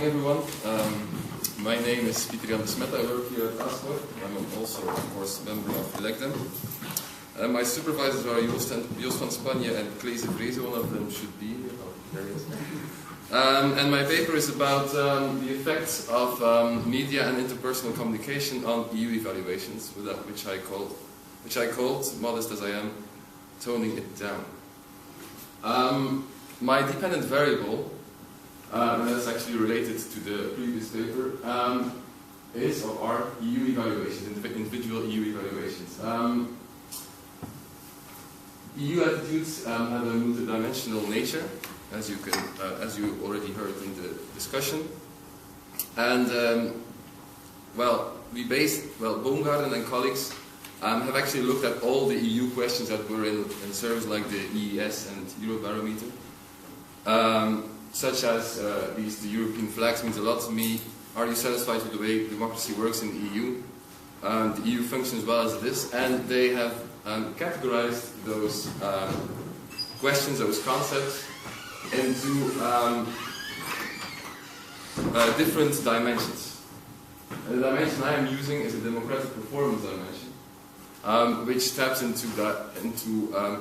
Hi everyone, my name is Pieterjan Desmet. I work here at ASCO. I'm also, of course, member of ELECDEM. My supervisors are Jos van Spanje and Claes de Vreese. One of them should be here. Oh, there he is. And my paper is about the effects of media and interpersonal communication on EU evaluations, which I called, modest as I am, toning it down. My dependent variable, and that's actually related to the previous paper, is or are EU evaluations, individual EU evaluations. EU attitudes have a multidimensional nature, as you already heard in the discussion, and Baumgarten and colleagues have actually looked at all the EU questions that were in surveys like the EES and Eurobarometer. Such as the European flags means a lot to me. Are you satisfied with the way democracy works in the EU? The EU functions well as it is, and they have categorized those questions, those concepts, into different dimensions. And the dimension I am using is a democratic performance dimension, which taps into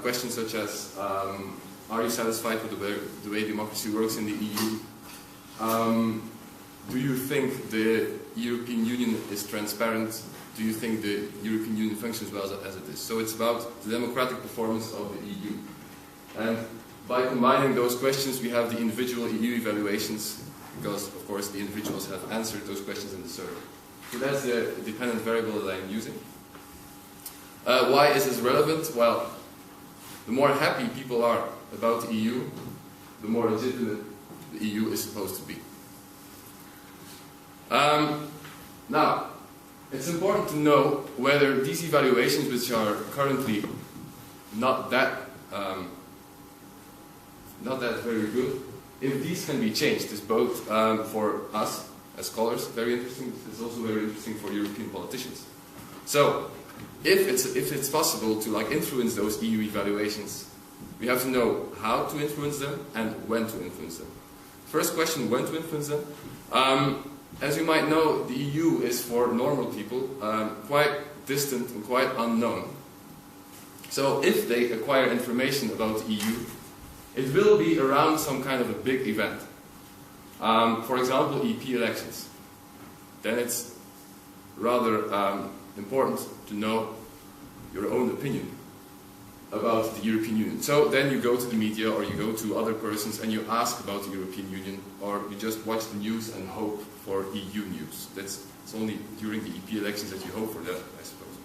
questions such as are you satisfied with the way democracy works in the EU? Do you think the European Union is transparent? Do you think the European Union functions well as it is? So it's about the democratic performance of the EU. And by combining those questions, we have the individual EU evaluations, because, of course, the individuals have answered those questions in the survey. So that's the dependent variable that I'm using. Why is this relevant? Well, the more happy people are about the EU, the more legitimate the EU is supposed to be. Now, it's important to know whether these evaluations, which are currently not that very good, if these can be changed. It's both for us as scholars very interesting. It's also very interesting for European politicians. So, if it's possible to influence those EU evaluations, we have to know how to influence them and when to influence them. First question, when to influence them. As you might know, the EU is for normal people quite distant and quite unknown. So if they acquire information about the EU, it will be around some kind of a big event. For example, EP elections. Then it's rather important to know your own opinion about the European Union. So then you go to the media or you go to other persons and you ask about the European Union, or you just watch the news and hope for EU news. It's only during the EP elections that you hope for that, I suppose.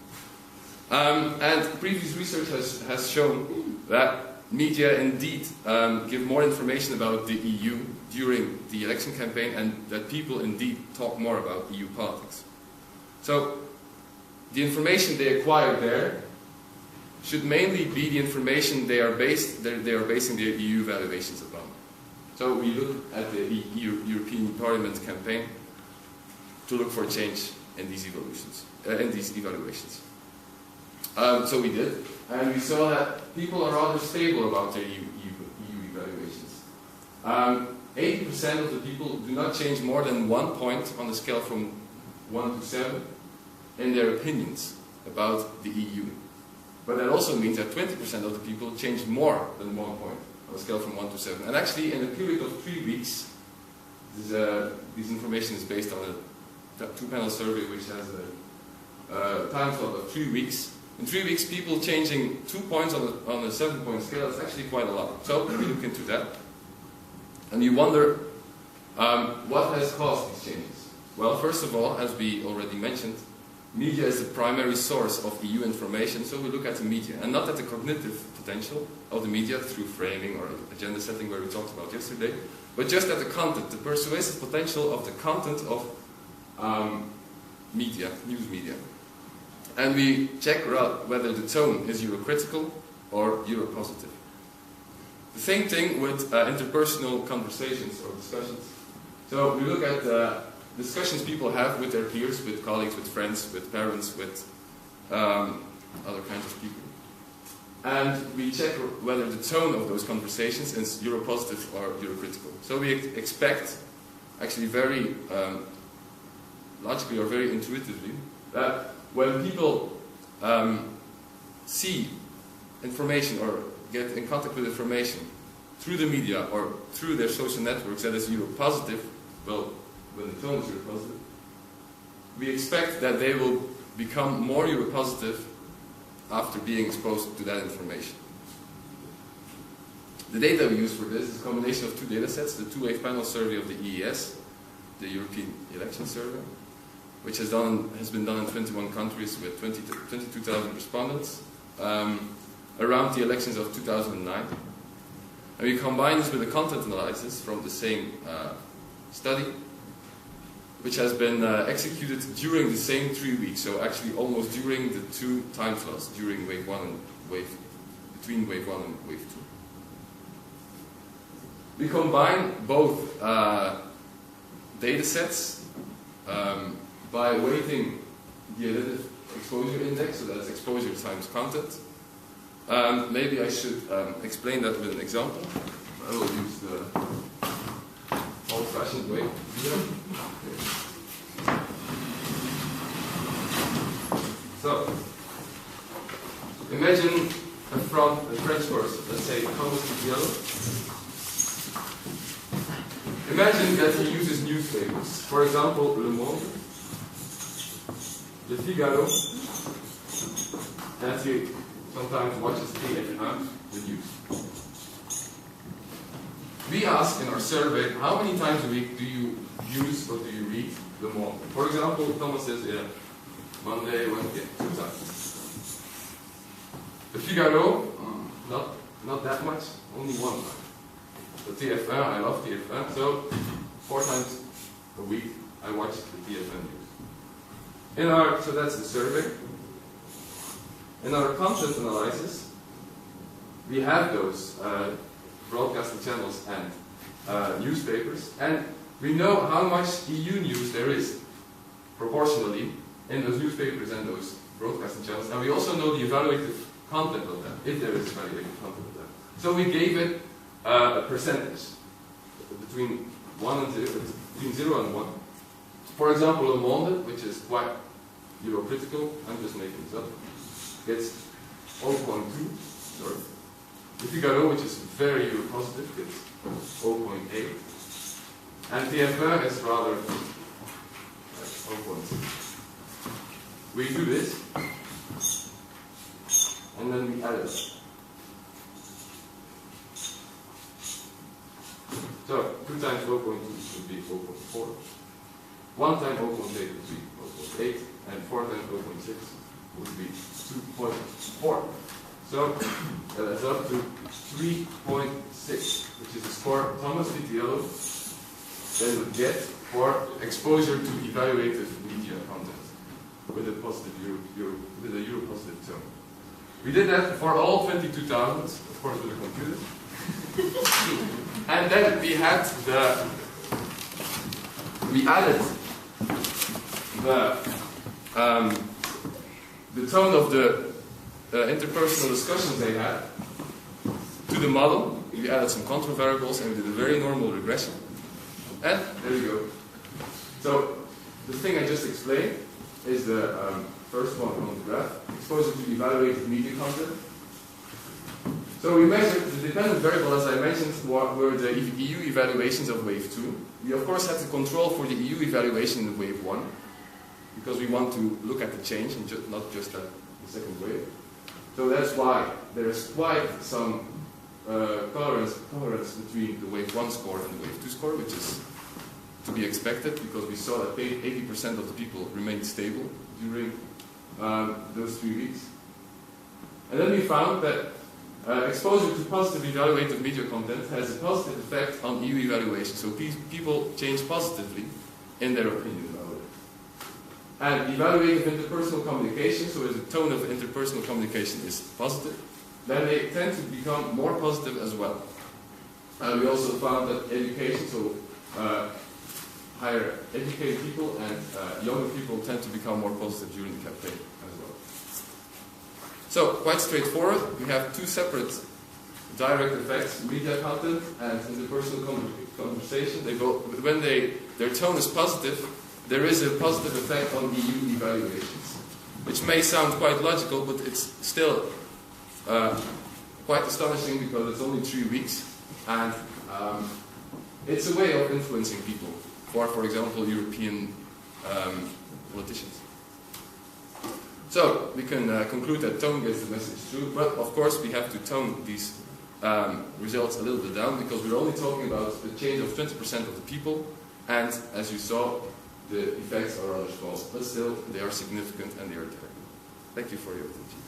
And previous research has shown that media indeed give more information about the EU during the election campaign, and that people indeed talk more about EU politics. So the information they acquire there should mainly be the information they are basing their EU evaluations upon. So we look at the European Parliament campaign to look for change in these evaluations. So we did, and we saw that people are rather stable about their EU evaluations. 80% of the people do not change more than 1 point on the scale from 1 to 7 in their opinions about the EU. But that also means that 20% of the people change more than 1 point on a scale from 1 to 7. And actually, in a period of 3 weeks, this information is based on a two-panel survey which has a time slot of 3 weeks. In 3 weeks, people changing 2 points on a 7-point scale is actually quite a lot. So we look into that. And you wonder, what has caused these changes? Well, first of all, as we already mentioned, media is the primary source of EU information, so we look at the media, and not at the cognitive potential of the media through framing or agenda setting, where we talked about yesterday, but just at the content, the persuasive potential of the content of media, news media. And we check whether the tone is Eurocritical or Europositive. The same thing with interpersonal conversations or discussions. So we look at discussions people have with their peers, with colleagues, with friends, with parents, with other kinds of people. And we check whether the tone of those conversations is Europositive or Eurocritical. So we expect actually very logically or very intuitively, that when people see information or get in contact with information through the media or through their social networks that is Europositive, well, when the tone is Europositive, we expect that they will become more Europositive after being exposed to that information. The data we use for this is a combination of two data sets, the two-wave panel survey of the EES, the European Election Survey, which has been done in 21 countries with 22,000 respondents around the elections of 2009. And we combine this with a content analysis from the same study, which has been executed during the same 3 weeks, so actually almost during the two time slots, during wave 1 and between wave 1 and wave 2. We combine both data sets by weighting the additive exposure index, so that's exposure times content. Maybe I should explain that with an example. I will use the old-fashioned way here. So, imagine a French person, let's say Thomas Pieterjan. Imagine that he uses newspapers. For example, Le Monde, Le Figaro, and he sometimes watches TF1, the news. We ask in our survey, how many times a week do you use or do you read Le Monde? For example, Thomas says, yeah, Monday, Wednesday, 2 times. The Figaro, not that much, only 1 time. The TF1, I love TF1, so 4 times a week I watch the TF1 news. So that's the survey. In our content analysis, we have those broadcasting channels and newspapers, and we know how much EU news there is proportionally in those newspapers and those broadcasting channels, and we also know the evaluative content of them, if there is evaluative content of them. So we gave it a percentage between 0 and 1. For example, Le Monde, which is quite Eurocritical, I'm just making this up, gets 0.2. Sorry. The Figaro, which is very Europositive, gets 0.8. And TF1 is rather 0.6. We do this, and then we add it. So 2 times 0.2 would be 0.4. 1 times 0.8 would be 0.8, and 4 times 0.6 would be 2.4. So that's up to 3.6, which is a score Thomas Pieterjan then would get for exposure to evaluative media content with a positive with a Europositive tone. We did that for all 22,000, of course with a computer. And then we added the tone of the interpersonal discussions they had to the model. We added some control variables and we did a very normal regression. And there we go. So the thing I just explained is the first one on the graph, exposure to evaluated media content. So we measured the dependent variable, as I mentioned, were the EU evaluations of wave 2. We of course had to control for the EU evaluation in wave 1, because we want to look at the change and not just at the second wave. So that's why there is quite some tolerance between the wave 1 score and the wave 2 score, which is to be expected, because we saw that 80% of the people remained stable during those 3 weeks. And then we found that exposure to positive evaluative media content has a positive effect on EU evaluation. So people change positively in their opinion about it. And evaluative interpersonal communication, so if the tone of interpersonal communication is positive, then they tend to become more positive as well. And we also found that education, so higher educated people and younger people tend to become more positive during the campaign as well. So, quite straightforward. We have 2 separate direct effects, media content, and interpersonal conversation. Their tone is positive, there is a positive effect on EU evaluations, which may sound quite logical, but it's still quite astonishing because it's only 3 weeks, and it's a way of influencing people, for example, European politicians. So we can conclude that tone gets the message through, but of course we have to tone these results a little bit down, because we're only talking about a change of 20% of the people, and as you saw, the effects are rather small, but still they are significant and they are there. Thank you for your attention.